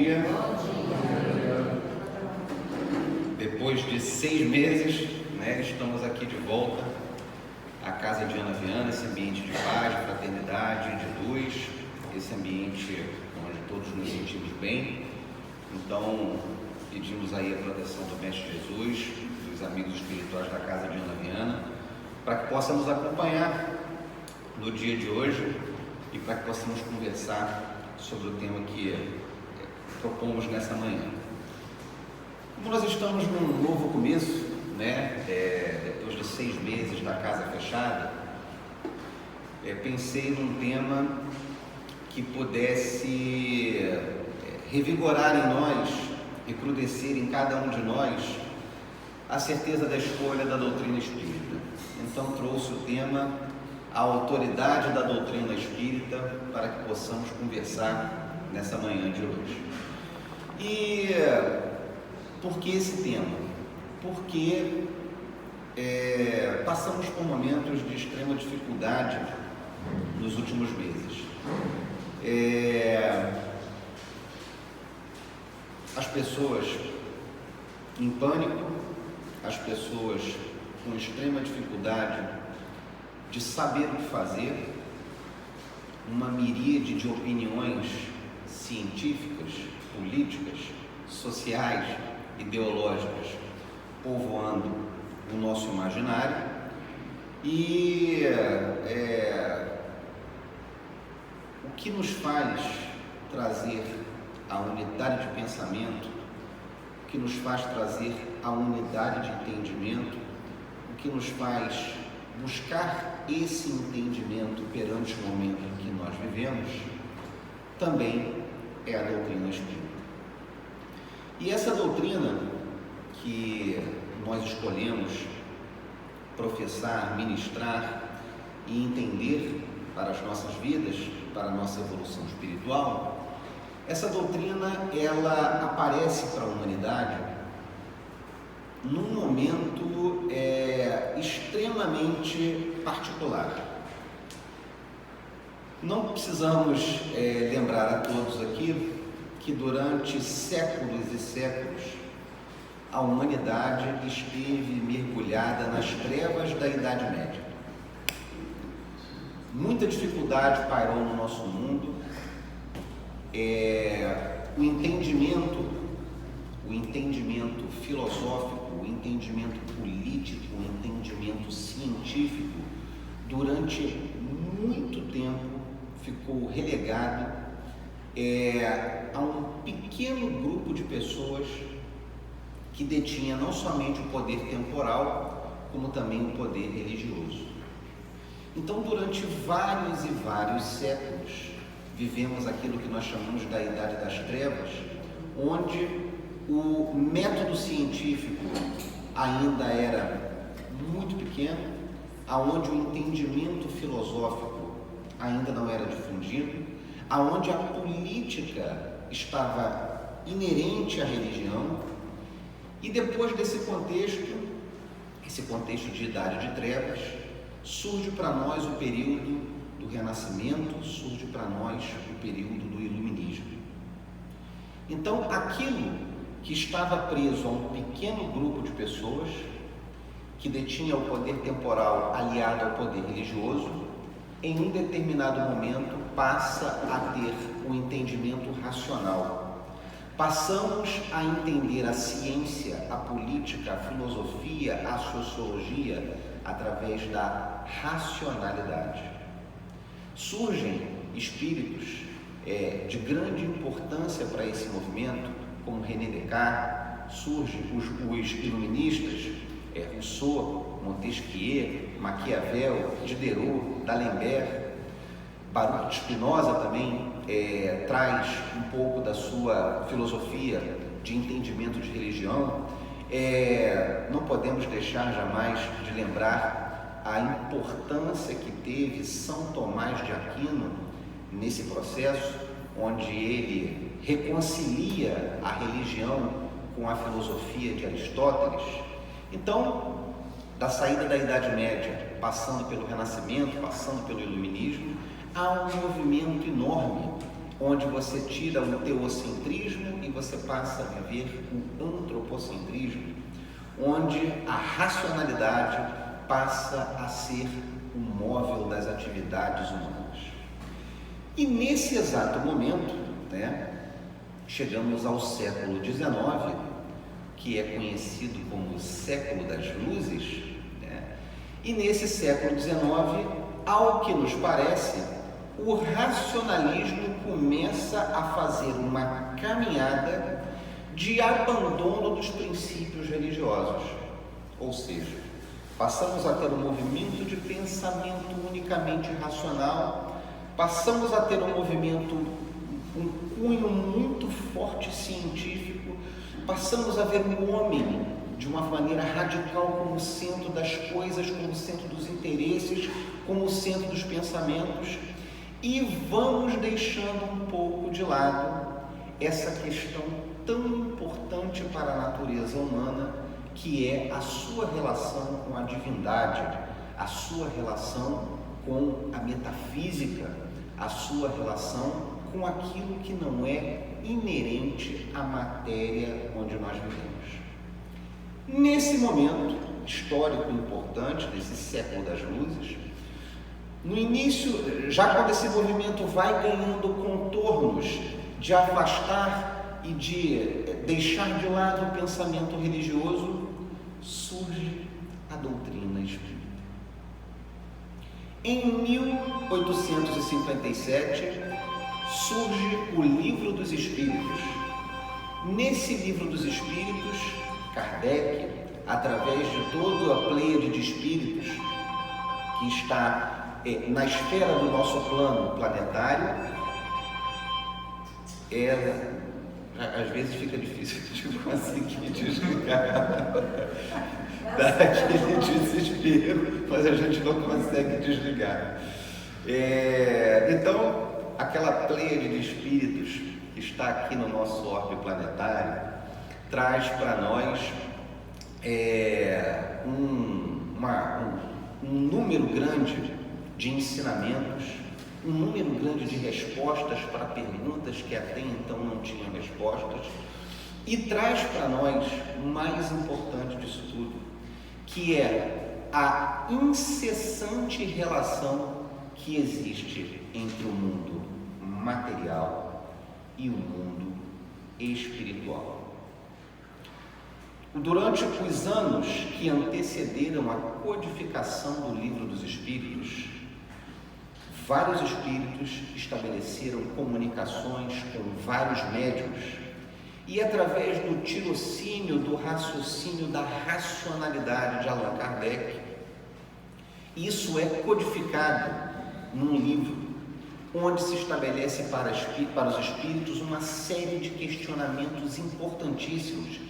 dia. Depois de 6 meses, estamos aqui de volta à Casa de Ana Viana, esse ambiente de paz, de fraternidade, de luz, esse ambiente onde todos nos sentimos bem. Então, pedimos aí a proteção do Mestre Jesus, dos amigos espirituais da Casa de Ana Viana, para que possa nos acompanhar no dia de hoje e para que possamos conversar sobre o tema que propomos nessa manhã. Como nós estamos num novo começo, depois de 6 meses da casa fechada, pensei num tema que pudesse revigorar em nós, recrudescer em cada um de nós a certeza da escolha da doutrina espírita. Então trouxe o tema a autoridade da doutrina espírita para que possamos conversar nessa manhã de hoje. E por que esse tema? Porque passamos por momentos de extrema dificuldade nos últimos meses. As pessoas em pânico, as pessoas com extrema dificuldade de saber o que fazer, uma miríade de opiniões científicas, políticas, sociais, ideológicas povoando o nosso imaginário e o que nos faz trazer a unidade de pensamento, o que nos faz trazer a unidade de entendimento, o que nos faz buscar esse entendimento perante o momento em que nós vivemos, também é a doutrina espírita. E essa doutrina que nós escolhemos professar, ministrar e entender para as nossas vidas, para a nossa evolução espiritual, essa doutrina ela aparece para a humanidade num momento extremamente particular. Não precisamos lembrar a todos aqui que durante séculos e séculos a humanidade esteve mergulhada nas trevas da Idade Média. Muita dificuldade pairou no nosso mundo. O entendimento filosófico, o entendimento político, o entendimento científico, durante muito tempo ficou relegado a um pequeno grupo de pessoas que detinha não somente o poder temporal, como também o poder religioso. Então, durante vários e vários séculos, vivemos aquilo que nós chamamos da Idade das Trevas, onde o método científico ainda era muito pequeno, aonde o entendimento filosófico ainda não era difundido, aonde a política estava inerente à religião, e depois desse contexto, esse contexto de Idade de Trevas, surge para nós o período do Renascimento, surge para nós o período do Iluminismo. Então, aquilo que estava preso a um pequeno grupo de pessoas, que detinha o poder temporal aliado ao poder religioso, em um determinado momento passa a ter um entendimento racional. Passamos a entender a ciência, a política, a filosofia, a sociologia através da racionalidade. Surgem espíritos de grande importância para esse movimento, como René Descartes, surgem os iluministas, Rousseau, Montesquieu, Maquiavel, Diderot, D'Alembert. Baruch de Spinoza também traz um pouco da sua filosofia de entendimento de religião. Não podemos deixar jamais de lembrar a importância que teve São Tomás de Aquino nesse processo, onde ele reconcilia a religião com a filosofia de Aristóteles. Então, da saída da Idade Média, passando pelo Renascimento, passando pelo Iluminismo, há um movimento enorme, onde você tira o teocentrismo você passa a viver o antropocentrismo, onde a racionalidade passa a ser o móvel das atividades humanas. E nesse exato momento, chegamos ao século XIX, que é conhecido como o século das luzes, e nesse século XIX, ao que nos parece, o racionalismo começa a fazer uma caminhada de abandono dos princípios religiosos, ou seja, passamos a ter um movimento de pensamento unicamente racional, passamos a ter um movimento, um cunho muito forte científico, passamos a ver o homem de uma maneira radical como centro das coisas, como centro dos interesses, como centro dos pensamentos, e vamos deixando um pouco de lado essa questão tão importante para a natureza humana, que é a sua relação com a divindade, a sua relação com a metafísica, a sua relação com aquilo que não é inerente à matéria onde nós vivemos. Nesse momento histórico importante, desse século das luzes, no início, já quando esse movimento vai ganhando contornos de afastar e de deixar de lado o pensamento religioso, surge a doutrina espírita. Em 1857, surge o Livro dos Espíritos. Nesse Livro dos Espíritos, Kardec, através de toda a pleiade de espíritos que está na esfera do nosso plano planetário, às vezes fica difícil de conseguir desligar daquele desespero, mas a gente não consegue desligar. Então, aquela pleiade de espíritos que está aqui no nosso orbe planetário traz para nós um número grande de ensinamentos, um número grande de respostas para perguntas que até então não tinham respostas, e traz para nós o mais importante disso tudo, que é a incessante relação que existe entre o mundo material e o mundo espiritual. Durante os anos que antecederam a codificação do Livro dos Espíritos, vários espíritos estabeleceram comunicações com vários médiuns e, através do tirocínio, do raciocínio, da racionalidade de Allan Kardec, isso é codificado num livro onde se estabelece para os espíritos uma série de questionamentos importantíssimos,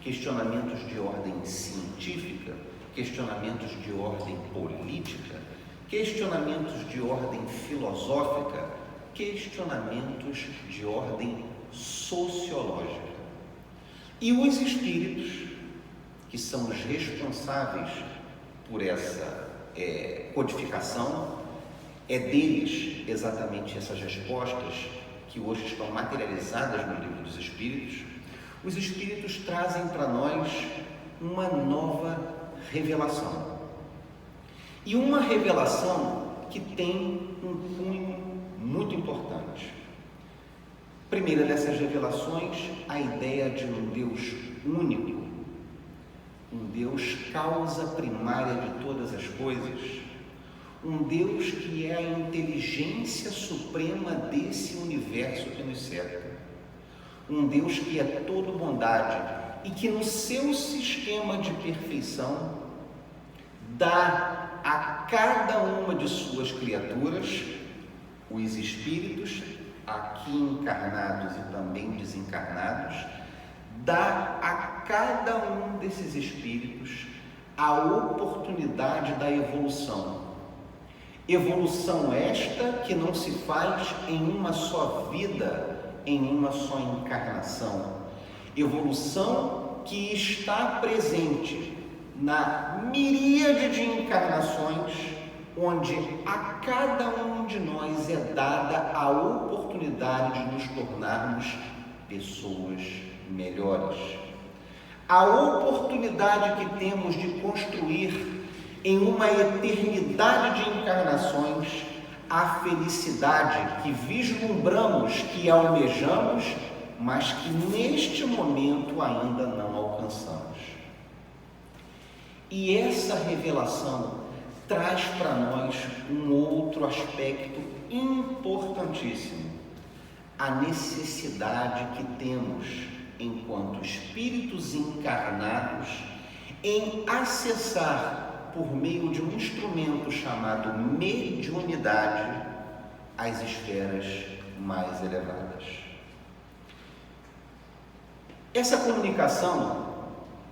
questionamentos de ordem científica, questionamentos de ordem política, questionamentos de ordem filosófica, questionamentos de ordem sociológica. E os espíritos, que são os responsáveis por essa codificação, é deles exatamente essas respostas que hoje estão materializadas no Livro dos Espíritos. Os Espíritos trazem para nós uma nova revelação. E uma revelação que tem um cunho muito importante. Primeira dessas revelações, a ideia de um Deus único, um Deus causa primária de todas as coisas, um Deus que é a inteligência suprema desse universo que nos cerca. Um Deus que é todo bondade e que no seu sistema de perfeição dá a cada uma de suas criaturas, os espíritos, aqui encarnados e também desencarnados, dá a cada um desses espíritos a oportunidade da evolução. Evolução esta que não se faz em uma só vida, em uma só encarnação. Evolução que está presente na miríade de encarnações, onde a cada um de nós é dada a oportunidade de nos tornarmos pessoas melhores. A oportunidade que temos de construir em uma eternidade de encarnações a felicidade que vislumbramos, que almejamos, mas que neste momento ainda não alcançamos. E essa revelação traz para nós um outro aspecto importantíssimo: a necessidade que temos, enquanto espíritos encarnados, em acessar, por meio de um instrumento chamado mediunidade, as esferas mais elevadas. Essa comunicação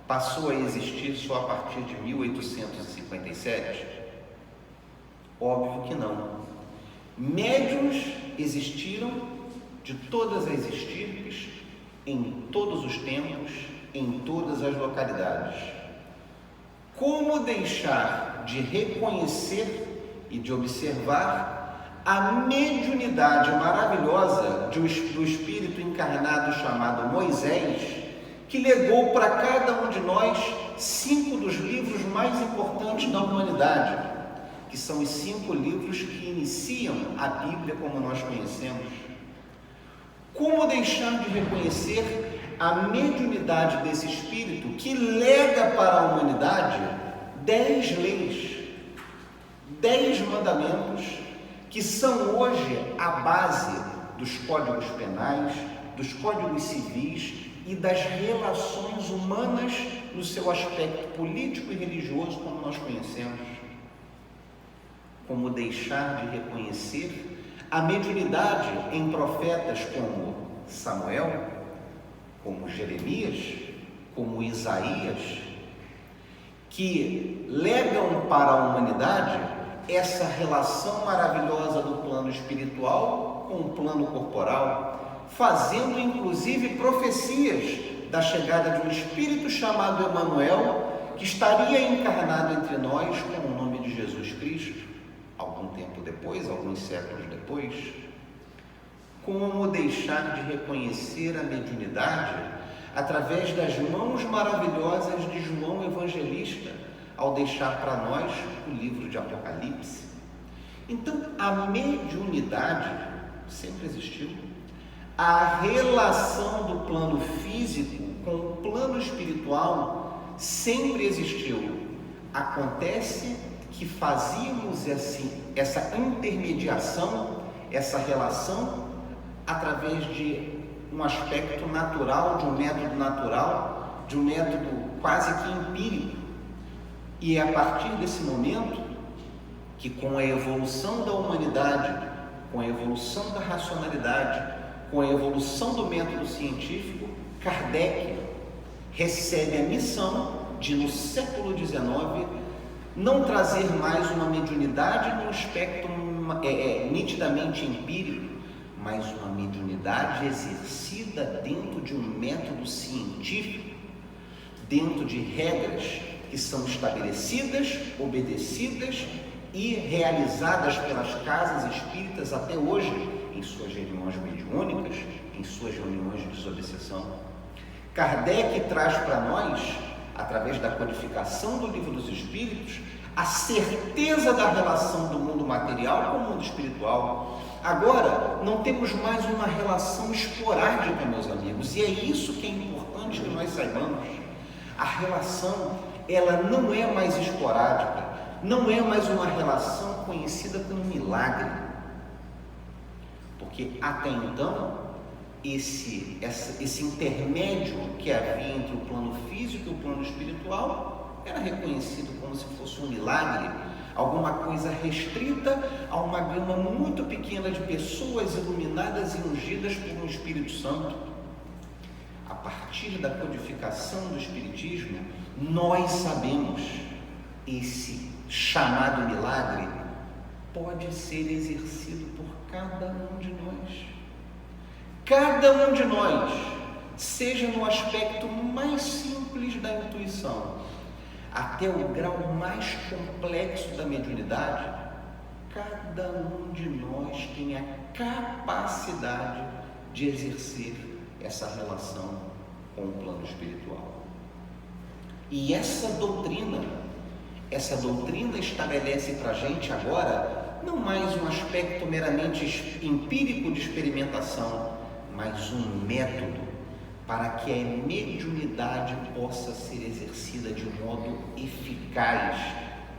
passou a existir só a partir de 1857? Óbvio que não. Médiuns existiram de todas as estirpes, em todos os tempos, em todas as localidades. Como deixar de reconhecer e de observar a mediunidade maravilhosa do espírito encarnado chamado Moisés, que legou para cada um de nós 5 dos livros mais importantes da humanidade, que são os 5 livros que iniciam a Bíblia como nós conhecemos? Como deixar de reconhecer a mediunidade desse espírito que lega para a humanidade 10 leis, 10 mandamentos, que são hoje a base dos códigos penais, dos códigos civis e das relações humanas no seu aspecto político e religioso como nós conhecemos? Como deixar de reconhecer a mediunidade em profetas como Samuel, como Jeremias, como Isaías, que legam para a humanidade essa relação maravilhosa do plano espiritual com o plano corporal, fazendo inclusive profecias da chegada de um espírito chamado Emanuel, que estaria encarnado entre nós com o nome de Jesus Cristo, algum tempo depois, alguns séculos depois. Como deixar de reconhecer a mediunidade através das mãos maravilhosas de João Evangelista, ao deixar para nós o livro de Apocalipse? Então, a mediunidade sempre existiu. A relação do plano físico com o plano espiritual sempre existiu. Acontece que fazíamos essa intermediação, essa relação, através de um aspecto natural, de um método natural, de um método quase que empírico. E é a partir desse momento que, com a evolução da humanidade, com a evolução da racionalidade, com a evolução do método científico, Kardec recebe a missão de, no século XIX, não trazer mais uma mediunidade num aspecto nitidamente empírico, mas uma mediunidade exercida dentro de um método científico, dentro de regras que são estabelecidas, obedecidas e realizadas pelas casas espíritas até hoje, em suas reuniões mediúnicas, em suas reuniões de desobsessão. Kardec traz para nós, através da codificação do Livro dos Espíritos, a certeza da relação do mundo material com o mundo espiritual. Agora, não temos mais uma relação esporádica, meus amigos, e é isso que é importante que nós saibamos. A relação, ela não é mais esporádica, não é mais uma relação conhecida como milagre, porque até então, esse intermédio que havia entre o plano físico e o plano espiritual era reconhecido como se fosse um milagre, alguma coisa restrita a uma gama muito pequena de pessoas iluminadas e ungidas por um Espírito Santo. A partir da codificação do Espiritismo, nós sabemos esse chamado milagre pode ser exercido por cada um de nós. Cada um de nós, seja no aspecto mais simples da intuição, até o grau mais complexo da mediunidade, cada um de nós tem a capacidade de exercer essa relação com o plano espiritual. E essa doutrina estabelece para a gente agora não mais um aspecto meramente empírico de experimentação, mas um método para que a mediunidade possa ser exercida de modo eficaz,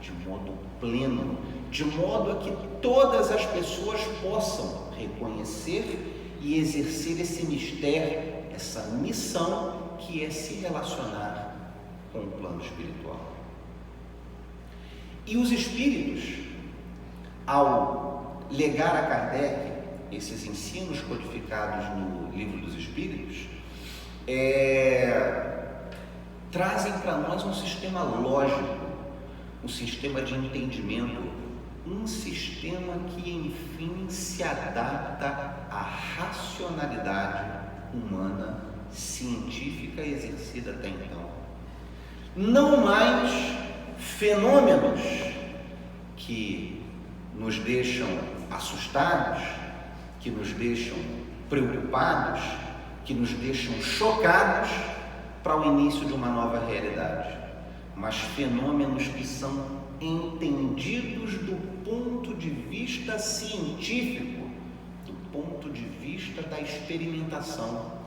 de modo pleno, de modo a que todas as pessoas possam reconhecer e exercer esse mistério, essa missão que é se relacionar com o plano espiritual. E os espíritos, ao legar a Kardec esses ensinos codificados no Livro dos Espíritos, trazem para nós um sistema lógico, um sistema de entendimento, um sistema que enfim se adapta à racionalidade humana científica exercida até então. Não mais fenômenos que nos deixam assustados, que nos deixam preocupados, que nos deixam chocados para o início de uma nova realidade, mas fenômenos que são entendidos do ponto de vista científico, do ponto de vista da experimentação,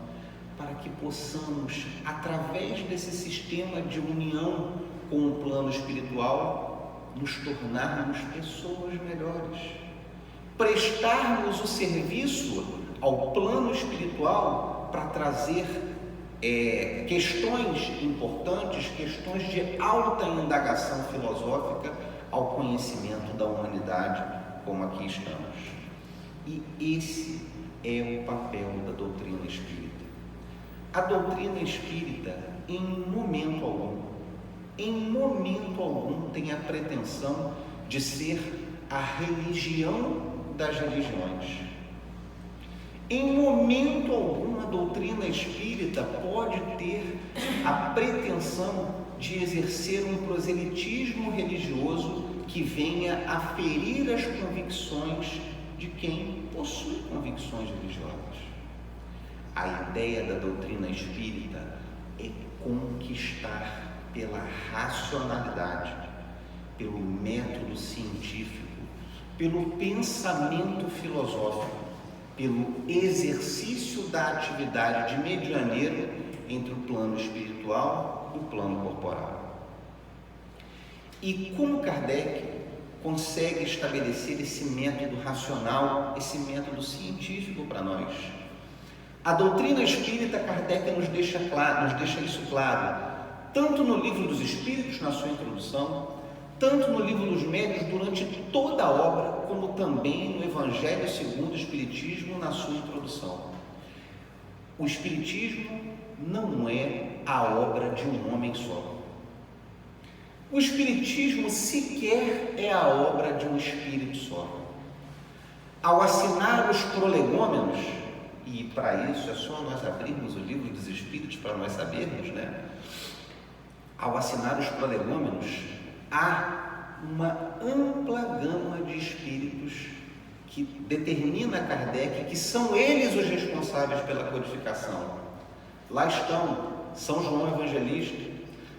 para que possamos, através desse sistema de união com o plano espiritual, nos tornarmos pessoas melhores, prestarmos o serviço ao plano espiritual para trazer questões importantes, questões de alta indagação filosófica ao conhecimento da humanidade, como aqui estamos. E esse é o papel da doutrina espírita. A doutrina espírita, em momento algum, tem a pretensão de ser a religião das religiões. Em momento algum, a doutrina espírita pode ter a pretensão de exercer um proselitismo religioso que venha a ferir as convicções de quem possui convicções religiosas. A ideia da doutrina espírita é conquistar pela racionalidade, pelo método científico, pelo pensamento filosófico, pelo exercício da atividade de medianeiro entre o plano espiritual e o plano corporal. E como Kardec consegue estabelecer esse método racional, esse método científico para nós? A doutrina espírita, Kardec nos deixa isso claro, tanto no Livro dos Espíritos, na sua introdução, tanto no Livro dos Médiuns, durante toda a obra, como também no Evangelho segundo o Espiritismo, na sua introdução. O Espiritismo não é a obra de um homem só. O Espiritismo sequer é a obra de um espírito só. Ao assinar os prolegômenos, e para isso é só nós abrirmos o Livro dos Espíritos para nós sabermos, Ao assinar os prolegômenos, há uma ampla gama de espíritos que determina Kardec que são eles os responsáveis pela codificação. Lá estão São João Evangelista,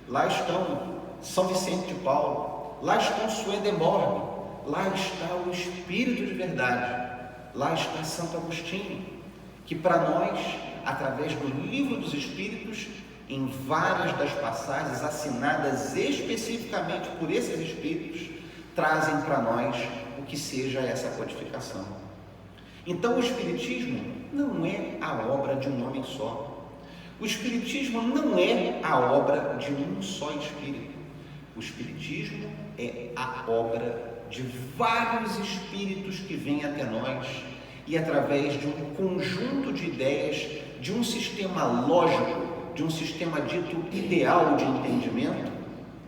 lá estão São Vicente de Paulo, lá estão Swedenborg, lá está o Espírito de Verdade, lá está Santo Agostinho, que para nós, através do Livro dos Espíritos, em várias das passagens assinadas especificamente por esses espíritos, trazem para nós o que seja essa codificação. Então o Espiritismo não é a obra de um homem só. O Espiritismo não é a obra de um só espírito. O Espiritismo é a obra de vários espíritos que vêm até nós e, através de um conjunto de ideias, de um sistema lógico, de um sistema dito ideal de entendimento,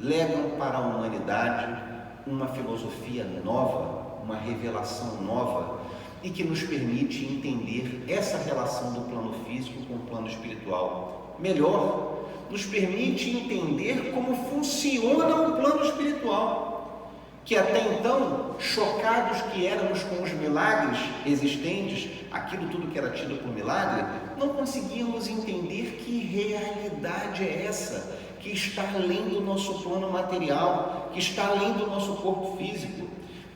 legam para a humanidade uma filosofia nova, uma revelação nova, e que nos permite entender essa relação do plano físico com o plano espiritual. Melhor, nos permite entender como funciona o plano espiritual, que até então, chocados que éramos com os milagres existentes, aquilo tudo que era tido por milagre, não conseguíamos entender que realidade é essa, que está além do nosso plano material, que está além do nosso corpo físico.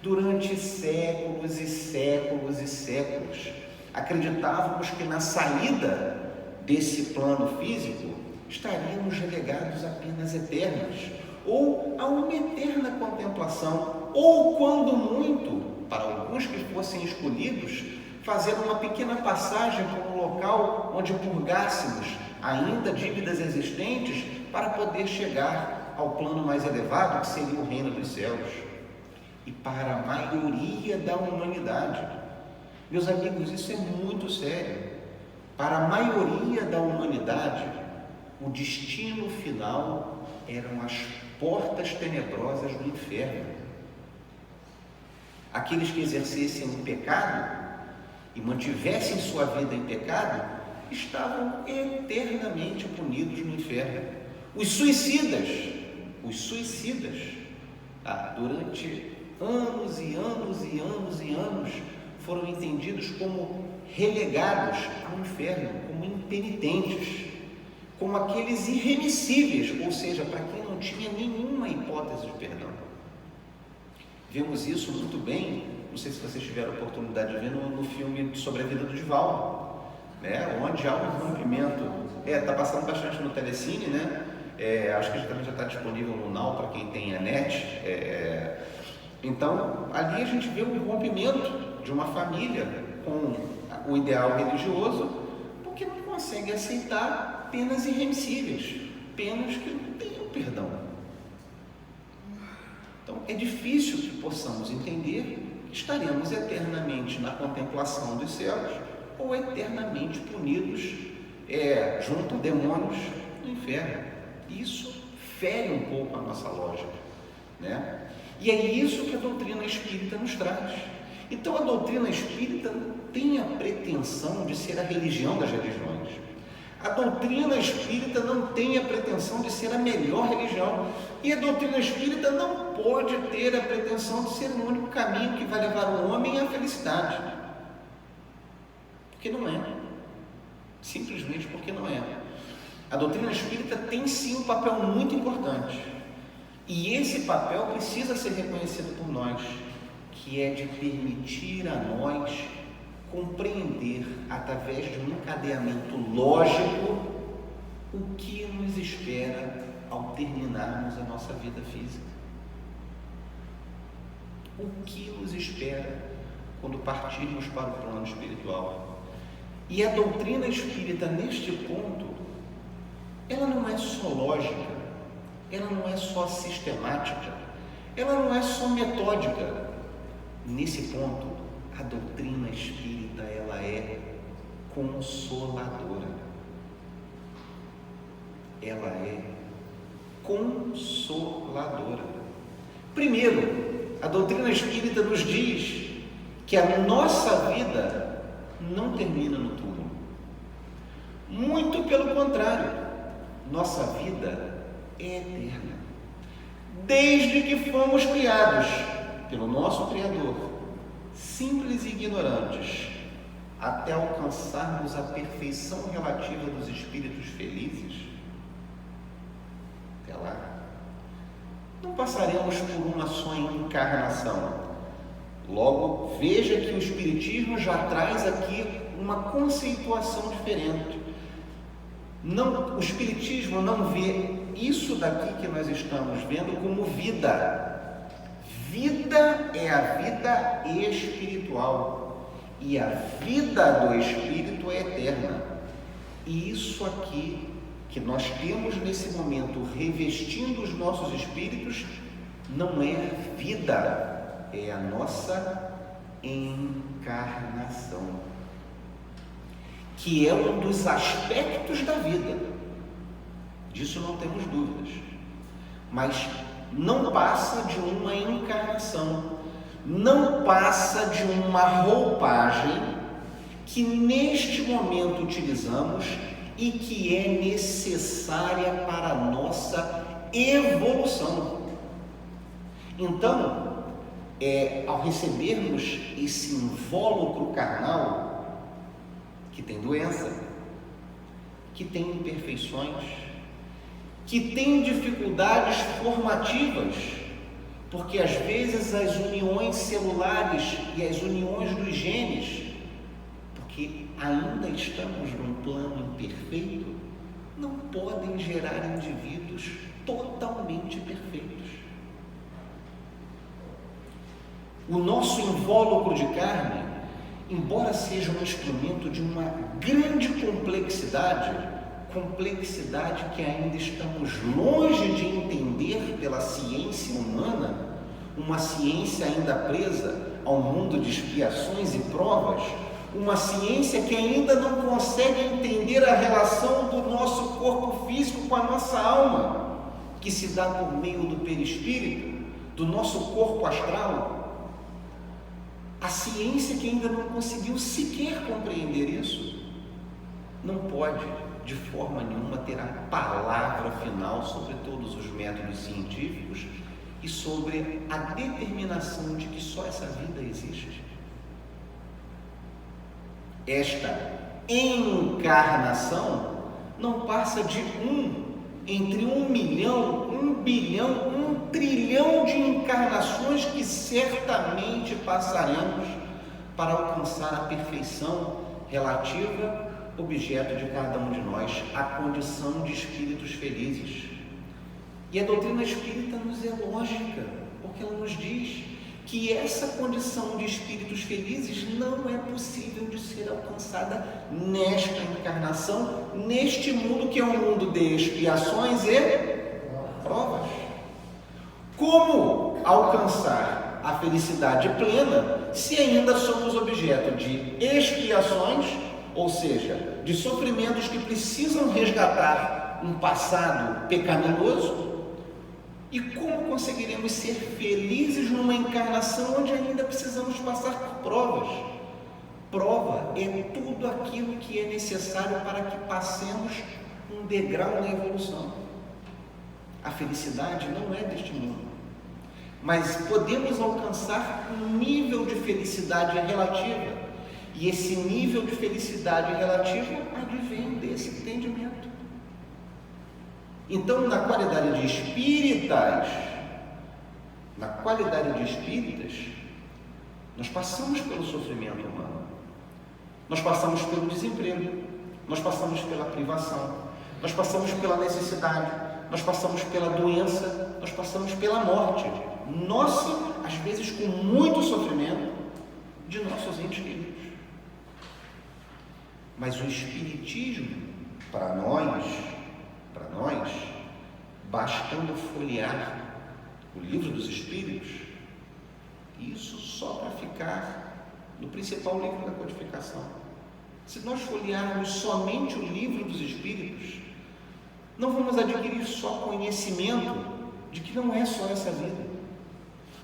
Durante séculos e séculos e séculos, acreditávamos que na saída desse plano físico estaríamos relegados a penas eternas, ou a uma eterna contemplação, ou quando muito, para alguns que fossem escolhidos, fazer uma pequena passagem por um local onde purgássemos ainda dívidas existentes para poder chegar ao plano mais elevado, que seria o reino dos céus. E para a maioria da humanidade, meus amigos, isso é muito sério. Para a maioria da humanidade, o destino final eram as portas tenebrosas do inferno. Aqueles que exercessem o pecado e mantivessem sua vida em pecado, estavam eternamente punidos no inferno. Os suicidas, durante anos e anos e anos e anos, foram entendidos como relegados ao inferno, como impenitentes, como aqueles irremissíveis, ou seja, para quem não tinha nenhuma hipótese de perdão. Vemos isso muito bem, não sei se vocês tiveram a oportunidade de ver no filme sobre a vida do Divaldo, né? Onde há um rompimento, está passando bastante no Telecine, né? Acho que também já está disponível no Now para quem tem a net. Então, ali a gente vê um rompimento de uma família com o ideal religioso, porque não consegue aceitar penas irremissíveis, penas que não têm o perdão. Então, é difícil que possamos entender que estaremos eternamente na contemplação dos céus ou eternamente punidos junto a demônios no inferno. Isso fere um pouco a nossa lógica, né? E é isso que a doutrina espírita nos traz. Então, a doutrina espírita não tem a pretensão de ser a religião das religiões. A doutrina espírita não tem a pretensão de ser a melhor religião. E a doutrina espírita não pode ter a pretensão de ser o único caminho que vai levar o homem à felicidade. Porque não é. Simplesmente porque não é. A doutrina espírita tem sim um papel muito importante. E esse papel precisa ser reconhecido por nós, que é de permitir a nós compreender, através de um encadeamento lógico, o que nos espera ao terminarmos a nossa vida física. O que nos espera quando partirmos para o plano espiritual. E a doutrina espírita, neste ponto, ela não é só lógica, ela não é só sistemática, ela não é só metódica. Nesse ponto, a doutrina espírita, ela é consoladora. Ela é consoladora. Primeiro, a doutrina espírita nos diz que a nossa vida não termina no túmulo. Muito pelo contrário, nossa vida é eterna. Desde que fomos criados pelo nosso Criador, simples e ignorantes, até alcançarmos a perfeição relativa dos espíritos felizes, até lá, não passaremos por uma só encarnação. Logo, veja que o Espiritismo já traz aqui uma conceituação diferente. O Espiritismo não vê isso daqui que nós estamos vendo como vida. Vida é a vida espiritual, e a vida do Espírito é eterna. E isso aqui que nós temos nesse momento revestindo os nossos espíritos não é vida, é a nossa encarnação, que é um dos aspectos da vida. Disso não temos dúvidas, mas não passa de uma encarnação, não passa de uma roupagem que neste momento utilizamos e que é necessária para a nossa evolução. Então, ao recebermos esse invólucro carnal, que tem doença, que tem imperfeições, que tem dificuldades formativas, porque às vezes as uniões celulares e as uniões dos genes, porque ainda estamos num plano imperfeito, não podem gerar indivíduos totalmente perfeitos. O nosso invólucro de carne, embora seja um instrumento de uma grande complexidade que ainda estamos longe de entender pela ciência humana, uma ciência ainda presa ao mundo de expiações e provas, uma ciência que ainda não consegue entender a relação do nosso corpo físico com a nossa alma, que se dá por meio do perispírito, do nosso corpo astral. A ciência que ainda não conseguiu sequer compreender isso, não pode, de forma nenhuma, ter a palavra final sobre todos os métodos científicos e sobre a determinação de que só essa vida existe. Esta encarnação não passa de entre 1 milhão, 1 bilhão, 1 trilhão de encarnações que certamente passaremos para alcançar a perfeição relativa, objeto de cada um de nós, a condição de espíritos felizes. E a doutrina espírita nos é lógica, porque ela nos diz que essa condição de espíritos felizes não é possível de ser alcançada nesta encarnação, neste mundo que é um mundo de expiações e provas. Como alcançar a felicidade plena se ainda somos objeto de expiações, ou seja, de sofrimentos que precisam resgatar um passado pecaminoso? E como conseguiremos ser felizes numa encarnação onde ainda precisamos passar por provas? Prova é tudo aquilo que é necessário para que passemos um degrau na evolução. A felicidade não é deste mundo, mas podemos alcançar um nível de felicidade relativa, e esse nível de felicidade relativa advém desse entendimento. Então, na qualidade de espíritas, nós passamos pelo sofrimento humano, nós passamos pelo desemprego, nós passamos pela privação, nós passamos pela necessidade, nós passamos pela doença, nós passamos pela morte, nossa, às vezes com muito sofrimento, de nossos entes queridos. Mas o Espiritismo, para nós, bastando folhear o Livro dos Espíritos, isso só para ficar no principal livro da codificação. Se nós folhearmos somente o Livro dos Espíritos, não vamos adquirir só conhecimento de que não é só essa vida.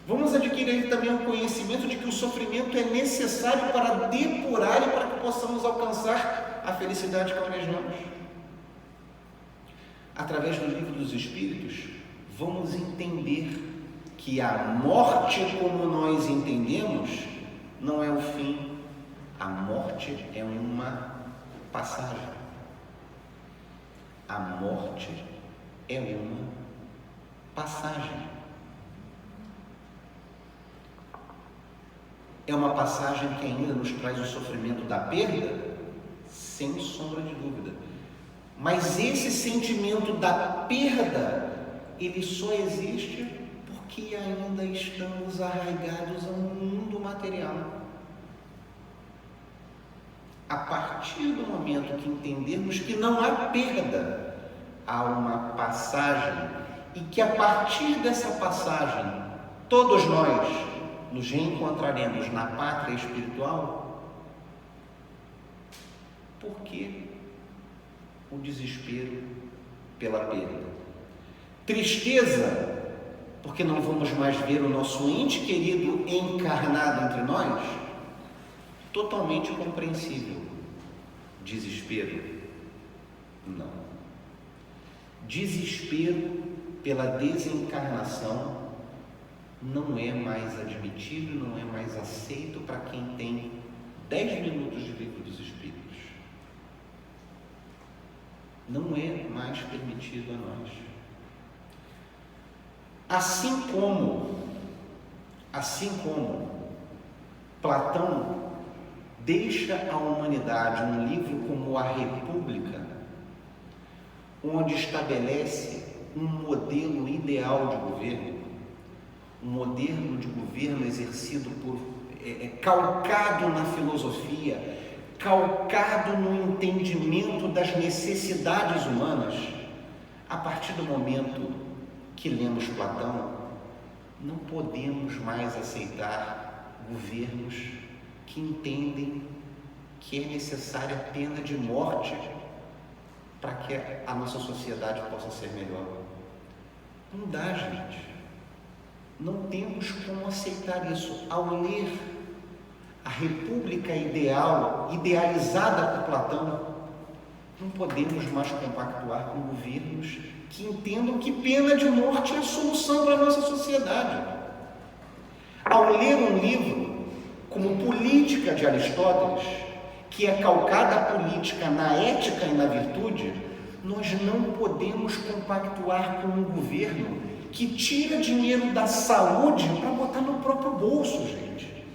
Vamos adquirir também o conhecimento de que o sofrimento é necessário para depurar e para que possamos alcançar a felicidade que almejamos. Através do Livro dos Espíritos, vamos entender que a morte, como nós entendemos, não é o fim. A morte é uma passagem. A morte é uma passagem. É uma passagem que ainda nos traz o sofrimento da perda, sem sombra de dúvida. Mas esse sentimento da perda, ele só existe porque ainda estamos arraigados ao mundo material. A partir do momento que entendermos que não há perda, há uma passagem, e que a partir dessa passagem, todos nós nos reencontraremos na pátria espiritual. Por que o desespero pela perda? Tristeza, porque não vamos mais ver o nosso ente querido encarnado entre nós? Totalmente compreensível. Desespero? Não. Desespero pela desencarnação não é mais admitido, não é mais aceito para quem tem 10 minutos de Livro dos Espíritos. Não é mais permitido a nós. Assim como Platão deixa à humanidade um livro como A República, onde estabelece um modelo ideal de governo, um modelo de governo exercido calcado na filosofia, calcado no entendimento das necessidades humanas. A partir do momento que lemos Platão, não podemos mais aceitar governos que entendem que é necessária a pena de morte para que a nossa sociedade possa ser melhor. Não dá, gente. Não temos como aceitar isso. Ao ler a República idealizada por Platão, não podemos mais compactuar com governos que entendam que pena de morte é a solução para a nossa sociedade. Ao ler um livro como Política de Aristóteles, que é calcada a política na ética e na virtude, nós não podemos compactuar com um governo que tira dinheiro da saúde para botar no próprio bolso, gente.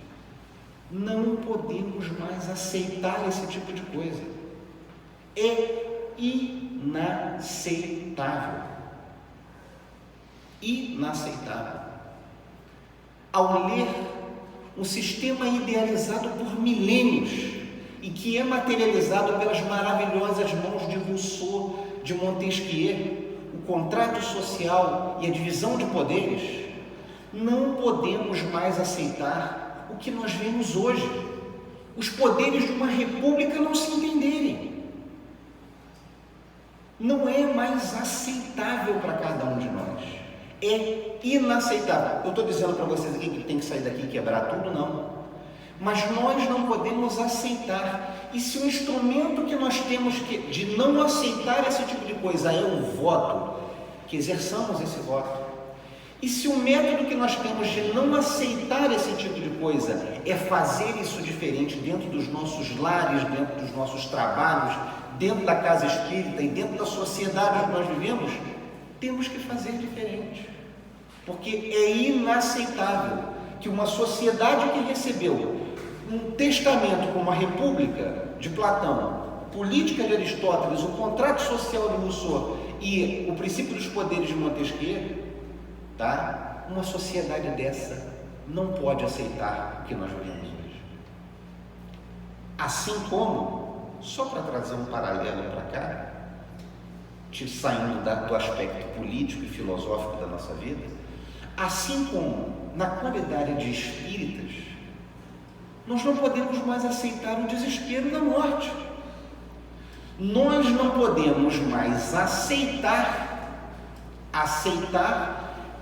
Não podemos mais aceitar esse tipo de coisa. É inaceitável. Inaceitável. Ao ler um sistema idealizado por milênios e que é materializado pelas maravilhosas mãos de Rousseau, de Montesquieu, o contrato social e a divisão de poderes, não podemos mais aceitar o que nós vemos hoje. Os poderes de uma república não se entenderem. Não é mais aceitável para cada um de nós. É inaceitável. Eu estou dizendo para vocês aqui que tem que sair daqui e quebrar tudo, não. Mas nós não podemos aceitar. E se o instrumento que nós temos de não aceitar esse tipo de coisa é o voto, que exerçamos esse voto. E se o método que nós temos de não aceitar esse tipo de coisa é fazer isso diferente dentro dos nossos lares, dentro dos nossos trabalhos, dentro da casa espírita e dentro da sociedade que nós vivemos, temos que fazer diferente. Porque é inaceitável que uma sociedade que recebeu um testamento como a República de Platão, Política de Aristóteles, o Contrato Social de Rousseau e o Princípio dos Poderes de Montesquieu, tá? Uma sociedade dessa não pode aceitar o que nós vivemos hoje. Assim como, só para trazer um paralelo para cá, saindo do aspecto político e filosófico da nossa vida, assim como na qualidade de espíritas, nós não podemos mais aceitar o desespero da morte. Nós não podemos mais aceitar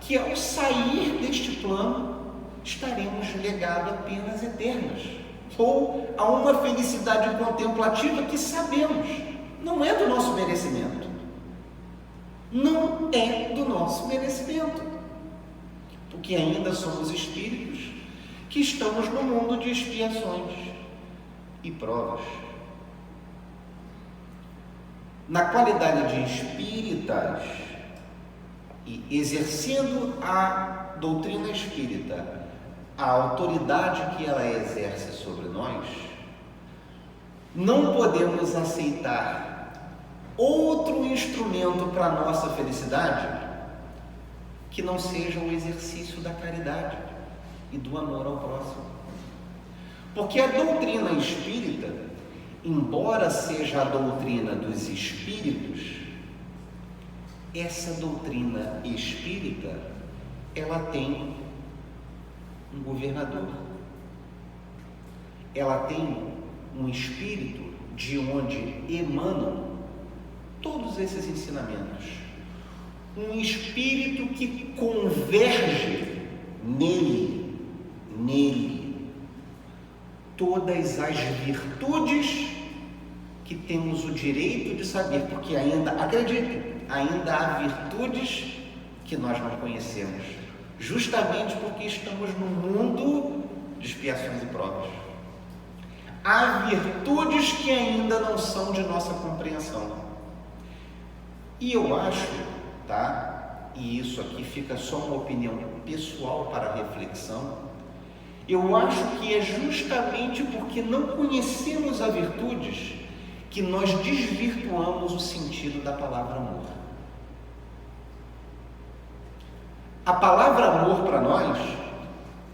que ao sair deste plano estaremos legados a penas eternas ou a uma felicidade contemplativa que sabemos não é do nosso merecimento. Não é do nosso merecimento, porque ainda somos espíritos que estamos no mundo de expiações e provas. Na qualidade de espíritas e exercendo a doutrina espírita, a autoridade que ela exerce sobre nós, não podemos aceitar outro instrumento para a nossa felicidade que não seja o exercício da caridade e do amor ao próximo. Porque a doutrina espírita, embora seja a doutrina dos espíritos, essa doutrina espírita, ela tem um governador. Ela tem um espírito de onde emanam todos esses ensinamentos. Um espírito que converge nele todas as virtudes que temos o direito de saber, porque ainda, acredito, ainda há virtudes que nós não conhecemos, justamente porque estamos num mundo de expiações e provas. Há virtudes que ainda não são de nossa compreensão. E eu acho, tá? E isso aqui fica só uma opinião pessoal para reflexão. Eu acho que é justamente porque não conhecemos as virtudes que nós desvirtuamos o sentido da palavra amor. A palavra amor para nós,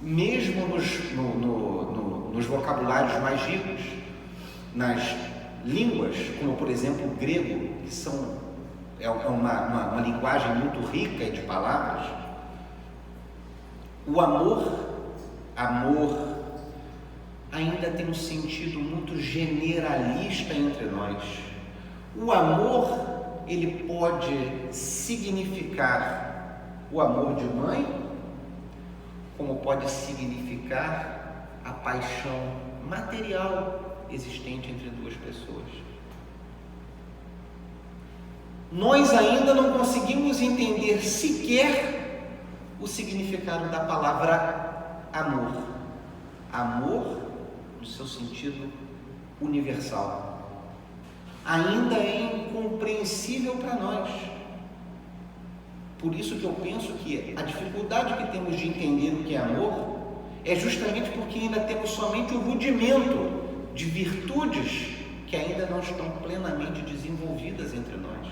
mesmo nos vocabulários mais ricos, nas línguas, como por exemplo o grego, que é uma linguagem muito rica de palavras, o amor ainda tem um sentido muito generalista entre nós. O amor, ele pode significar o amor de mãe, como pode significar a paixão material existente entre duas pessoas. Nós ainda não conseguimos entender sequer o significado da palavra amor. Amor, no seu sentido universal, ainda é incompreensível para nós. Por isso que eu penso que a dificuldade que temos de entender o que é amor é justamente porque ainda temos somente o rudimento de virtudes que ainda não estão plenamente desenvolvidas entre nós.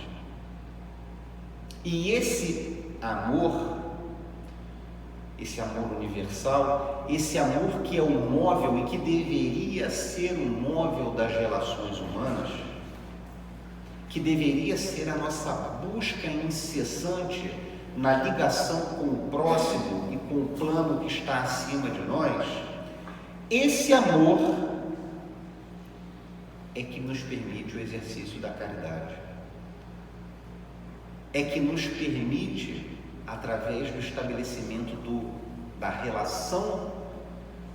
E esse amor universal, esse amor que é o móvel e que deveria ser o móvel das relações humanas, que deveria ser a nossa busca incessante na ligação com o próximo e com o plano que está acima de nós, esse amor é que nos permite o exercício da caridade, é que nos permite, através do estabelecimento da relação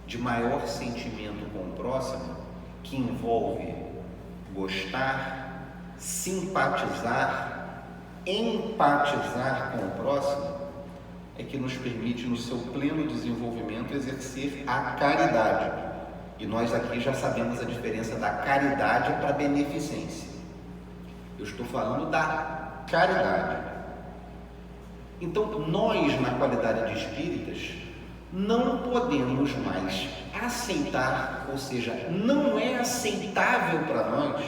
de maior sentimento com o próximo, que envolve gostar, simpatizar, empatizar com o próximo, é que nos permite, no seu pleno desenvolvimento, exercer a caridade. E nós aqui já sabemos a diferença da caridade para a beneficência. Eu estou falando da caridade. Então, nós, na qualidade de espíritas, não podemos mais aceitar, ou seja, não é aceitável para nós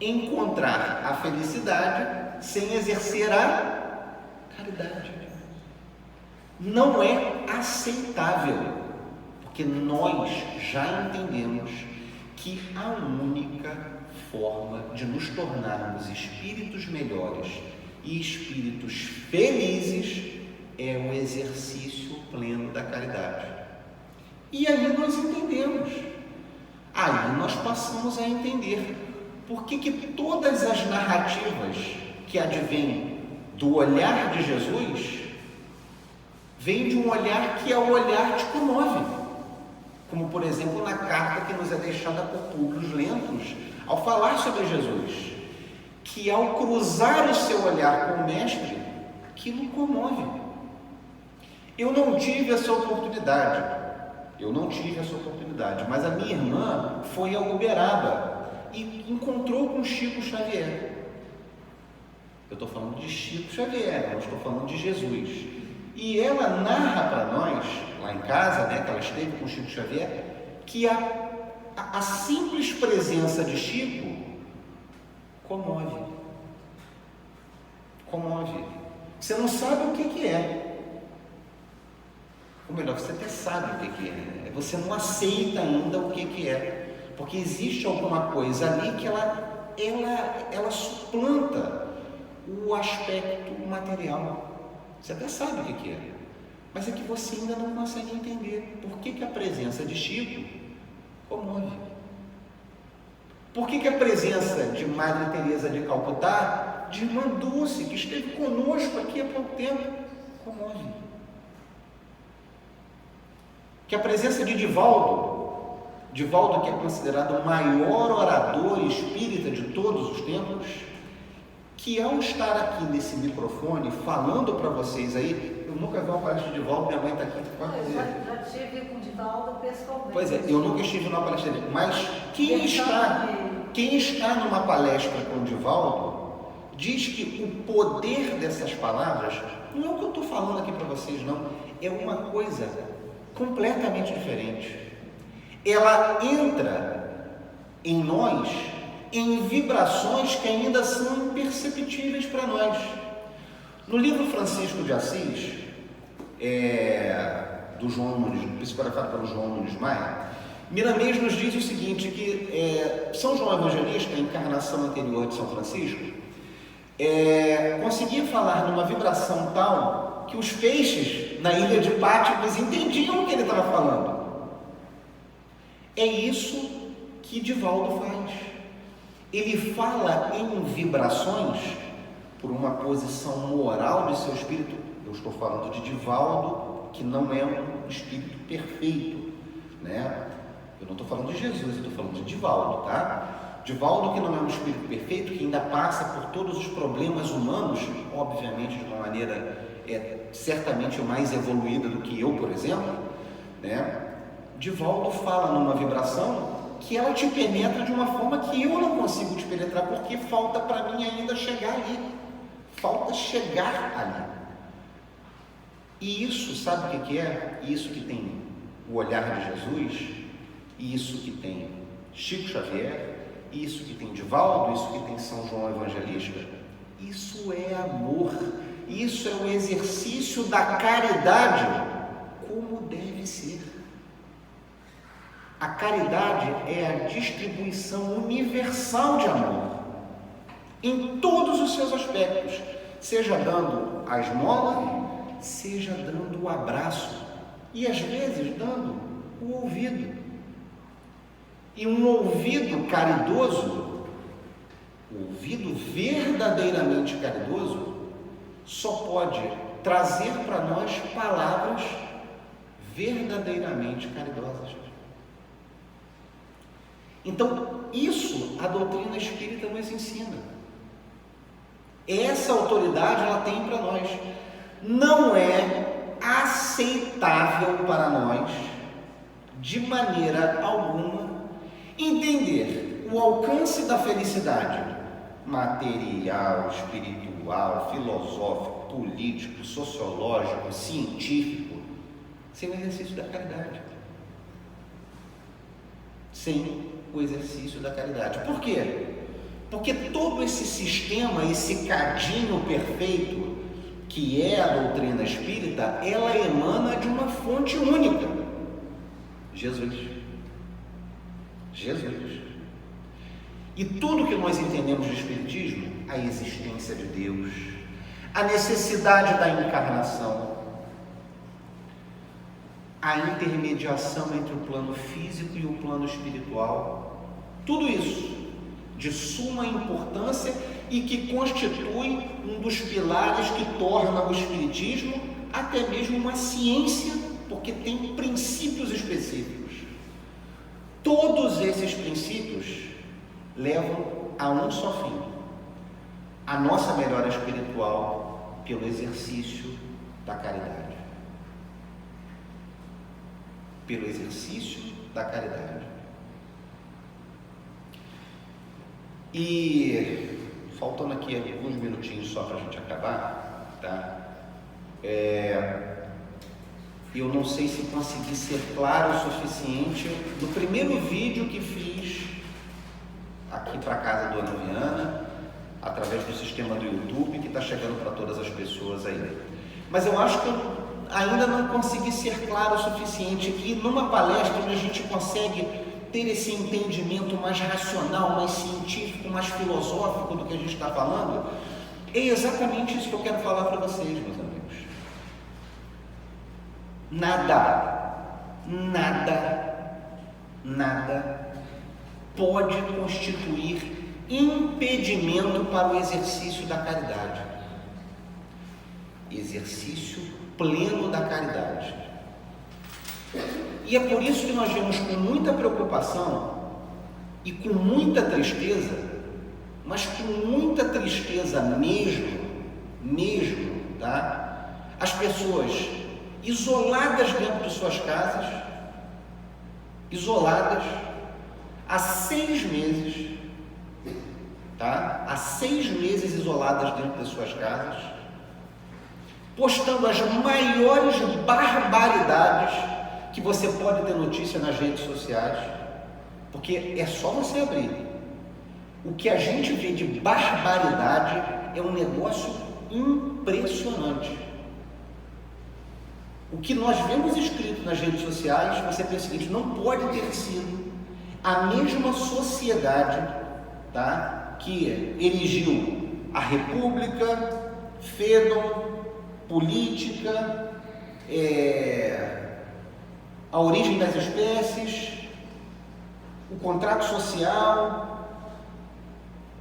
encontrar a felicidade sem exercer a caridade. Não é aceitável, porque nós já entendemos que a única forma de nos tornarmos espíritos melhores e espíritos felizes é o exercício pleno da caridade. E aí nós entendemos, aí nós passamos a entender por que todas as narrativas que advêm do olhar de Jesus vêm de um olhar que é o olhar que comove, como por exemplo na carta que nos é deixada por Públio Lentulus, ao falar sobre Jesus, que ao cruzar o seu olhar com o mestre, aquilo comove. Eu não tive essa oportunidade, mas a minha irmã foi a Uberaba e encontrou com Chico Xavier. Eu estou falando de Chico Xavier, não estou falando de Jesus. E ela narra para nós, lá em casa, que ela esteve com Chico Xavier, que a simples presença de Chico comove. Você não sabe o que é. Ou melhor, você até sabe o que é. Você não aceita ainda o que é. Porque existe alguma coisa ali que ela suplanta o aspecto material. Você até sabe o que é. Mas é que você ainda não consegue entender por que a presença de Chico comove. Por que a presença de Madre Teresa de Calcutá, de Irmã Dulce, que esteve conosco aqui há pouco tempo, comove. Que a presença de Divaldo, que é considerado o maior orador espírita de todos os tempos, que ao estar aqui nesse microfone, falando para vocês aí, nunca vi uma palestra de Divaldo, minha mãe está aqui. Eu já estive com o Divaldo pessoalmente. Pois é, eu nunca estive numa palestra dele, mas quem está numa palestra com o Divaldo diz que o poder dessas palavras, não é o que eu estou falando aqui para vocês não, é uma coisa completamente diferente. Ela entra em nós em vibrações que ainda são imperceptíveis para nós. No livro Francisco de Assis, do João Nunes, psicografado pelo João Nunes Maia, Miramês nos diz o seguinte, que São João Evangelista, a encarnação anterior de São Francisco, conseguia falar numa vibração tal que os peixes na ilha de Pátimos entendiam o que ele estava falando. É isso que Divaldo faz. Ele fala em vibrações por uma posição moral de seu espírito. Eu estou falando de Divaldo, que não é um espírito perfeito, né? Eu não estou falando de Jesus, eu estou falando de Divaldo, tá? Divaldo, que não é um espírito perfeito, que ainda passa por todos os problemas humanos, obviamente de uma maneira certamente mais evoluída do que eu, por exemplo, né? Divaldo fala numa vibração que ela te penetra de uma forma que eu não consigo te penetrar, porque falta para mim ainda chegar ali, falta chegar ali. E isso, sabe o que é? Isso que tem o olhar de Jesus, isso que tem Chico Xavier, isso que tem Divaldo, isso que tem São João Evangelista, isso é amor, isso é o exercício da caridade como deve ser. A caridade é a distribuição universal de amor, em todos os seus aspectos, seja dando a esmola, seja dando o abraço, e às vezes dando o ouvido. E um ouvido caridoso, o ouvido verdadeiramente caridoso, só pode trazer para nós palavras verdadeiramente caridosas. Então, isso a doutrina espírita nos ensina. Essa autoridade ela tem para nós. Não é aceitável para nós, de maneira alguma, entender o alcance da felicidade material, espiritual, filosófico, político, sociológico, científico, sem o exercício da caridade. Sem o exercício da caridade. Por quê? Porque todo esse sistema, esse cadinho perfeito que é a doutrina espírita, ela emana de uma fonte única: Jesus. Jesus. E tudo que nós entendemos de espiritismo, a existência de Deus, a necessidade da encarnação, a intermediação entre o plano físico e o plano espiritual, tudo isso de suma importância e que constitui um dos pilares que torna o espiritismo até mesmo uma ciência, porque tem princípios específicos. Todos esses princípios levam a um só fim: a nossa melhora espiritual pelo exercício da caridade. Pelo exercício da caridade. E faltando aqui alguns minutinhos só para a gente acabar, tá? Eu não sei se consegui ser claro o suficiente no primeiro vídeo que fiz aqui para a casa do Ana Viana, através do sistema do YouTube, que está chegando para todas as pessoas aí. Mas eu acho que eu ainda não consegui ser claro o suficiente, que numa palestra onde a gente consegue ter esse entendimento mais racional, mais científico, mais filosófico do que a gente está falando, é exatamente isso que eu quero falar para vocês, meus amigos. Nada pode constituir impedimento para o exercício da caridade. Exercício pleno da caridade. E é por isso que nós vemos com muita preocupação e com muita tristeza, mas com muita tristeza mesmo, tá? as pessoas isoladas dentro de suas casas, isoladas, há 6 meses, tá? Há 6 meses isoladas dentro das suas casas, postando as maiores barbaridades que você pode ter notícia nas redes sociais, porque é só você abrir. O que a gente vê de barbaridade é um negócio impressionante. O que nós vemos escrito nas redes sociais, você pensa o seguinte: não pode ter sido a mesma sociedade, tá, que erigiu a República, Fedon, política, a origem das espécies, o contrato social.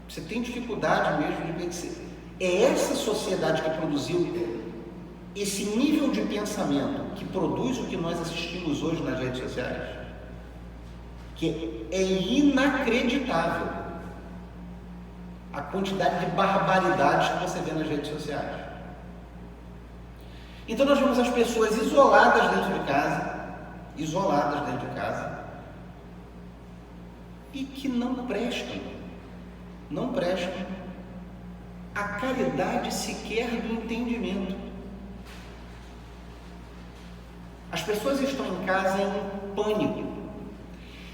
Você tem dificuldade mesmo de ver que é essa sociedade que produziu esse nível de pensamento, que produz o que nós assistimos hoje nas redes sociais, que é inacreditável a quantidade de barbaridades que você vê nas redes sociais. Então nós vemos as pessoas isoladas dentro de casa, e que não prestam a caridade sequer do entendimento. As pessoas estão em casa em pânico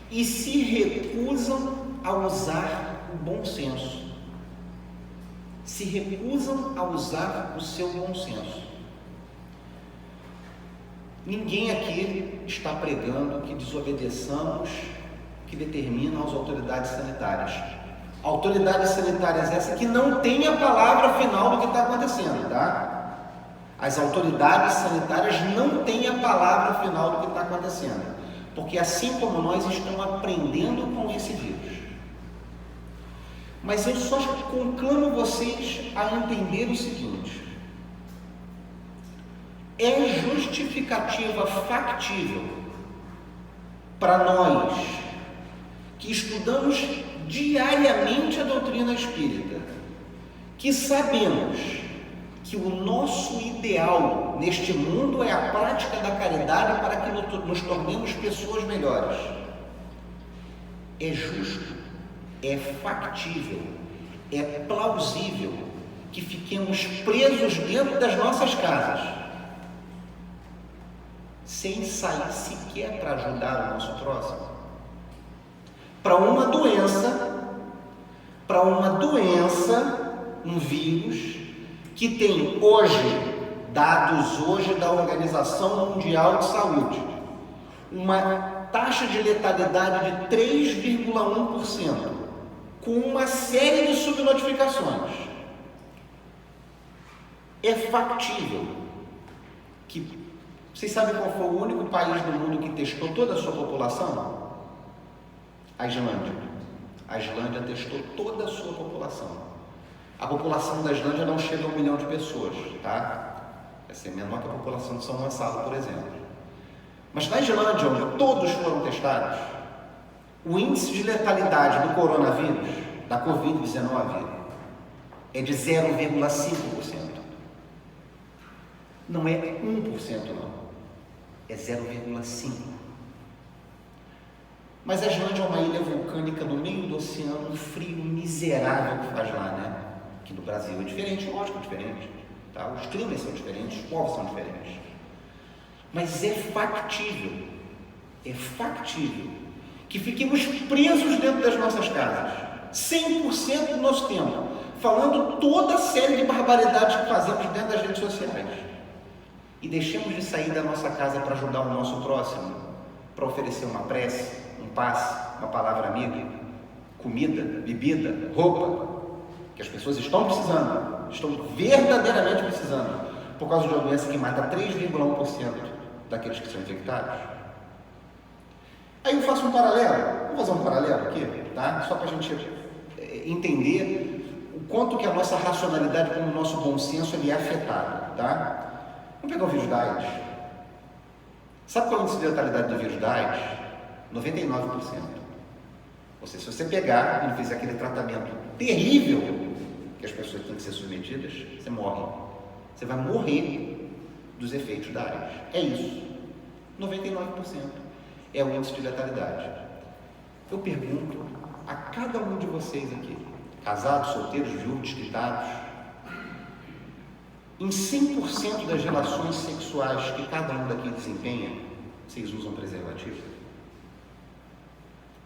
e se recusam a usar o bom senso, se recusam a usar o seu bom senso. Ninguém aqui está pregando que desobedeçamos o que determinam as autoridades sanitárias. Autoridades sanitárias essas que não têm a palavra final do que está acontecendo, tá? As autoridades sanitárias não têm a palavra final do que está acontecendo, porque assim como nós estão aprendendo com esse vírus. Mas eu só conclamo vocês a entender o seguinte: é justificativa factível para nós que estudamos diariamente a doutrina espírita, que sabemos que o nosso ideal neste mundo é a prática da caridade para que nos tornemos pessoas melhores. É justo, é factível, é plausível que fiquemos presos dentro das nossas casas, sem sair sequer para ajudar o nosso próximo, para uma doença, um vírus que tem dados hoje da Organização Mundial de Saúde, uma taxa de letalidade de 3,1%, com uma série de subnotificações. É factível que... Vocês sabem qual foi o único país do mundo que testou toda a sua população? A Islândia. A Islândia testou toda a sua população. A população da Islândia não chega a 1 milhão de pessoas, tá? Vai ser menor que a população de São Gonçalo, por exemplo. Mas na Islândia, onde todos foram testados, o índice de letalidade do coronavírus, da Covid-19, é de 0,5%. Não é 1%, não. É 0,5%. Mas a Islândia é uma ilha vulcânica no meio do oceano, um frio miserável que faz lá, né? Aqui no Brasil é diferente, lógico, é diferente, tá? Os climas são diferentes, os povos são diferentes. Mas é factível que fiquemos presos dentro das nossas casas, 100% do nosso tempo, falando toda a série de barbaridades que fazemos dentro das redes sociais, e deixemos de sair da nossa casa para ajudar o nosso próximo, para oferecer uma prece, um passe, uma palavra amiga, comida, bebida, roupa, que as pessoas estão precisando, estão verdadeiramente precisando, por causa de uma doença que mata 3,1% daqueles que são infectados. Aí eu faço um paralelo, vou fazer um paralelo aqui, tá? Só para a gente entender o quanto que a nossa racionalidade com o nosso bom senso ele é afetado, tá? Vamos pegar o vírus da AIDS. Sabe qual é o índice de letalidade do vírus da AIDS? 99%. Ou seja, se você pegar e não fizer aquele tratamento terrível que as pessoas têm que ser submetidas, você morre. Você vai morrer dos efeitos da AIDS. É isso. 99% é o índice de letalidade. Eu pergunto a cada um de vocês aqui, casados, solteiros, viúvos, desquitados, em 100% das relações sexuais que cada um daqui desempenha, vocês usam preservativo?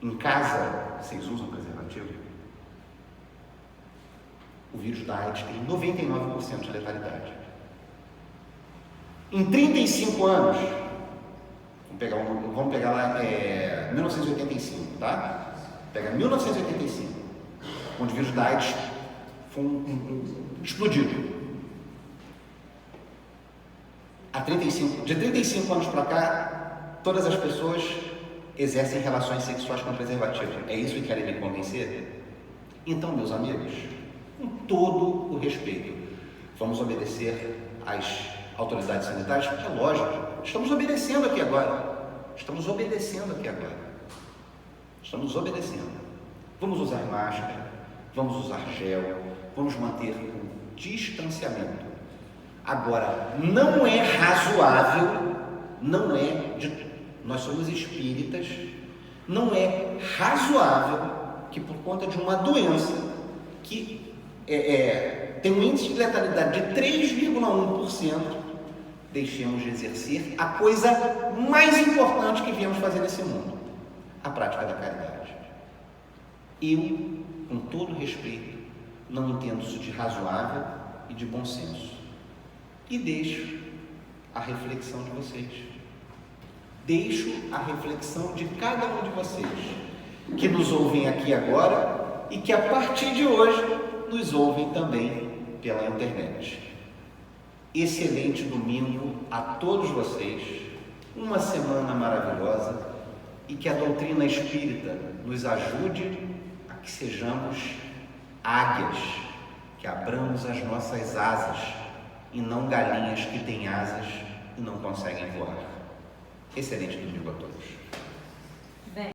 Em casa, vocês usam preservativo? O vírus da AIDS tem 99% de letalidade. Em 35 anos, vamos pegar lá 1985, tá? Pega 1985, onde o vírus da AIDS foi explodiu. De 35 anos para cá, todas as pessoas exercem relações sexuais com preservativo. É isso que querem me convencer? Então, meus amigos, com todo o respeito, vamos obedecer às autoridades sanitárias? É lógico, estamos obedecendo aqui agora. Estamos obedecendo. Vamos usar máscara, vamos usar gel, vamos manter o distanciamento. Agora, não é razoável, nós somos espíritas, não é razoável que por conta de uma doença que tem um índice de letalidade de 3,1%, deixemos de exercer a coisa mais importante que viemos fazer nesse mundo, a prática da caridade. Eu, com todo respeito, não entendo isso de razoável e de bom senso. E deixo a reflexão de vocês. Deixo a reflexão de cada um de vocês, que nos ouvem aqui agora e que a partir de hoje nos ouvem também pela internet. Excelente domingo a todos vocês, uma semana maravilhosa e que a doutrina espírita nos ajude a que sejamos águias, que abramos as nossas asas e não galinhas que têm asas e não conseguem voar. Excelente domingo a todos.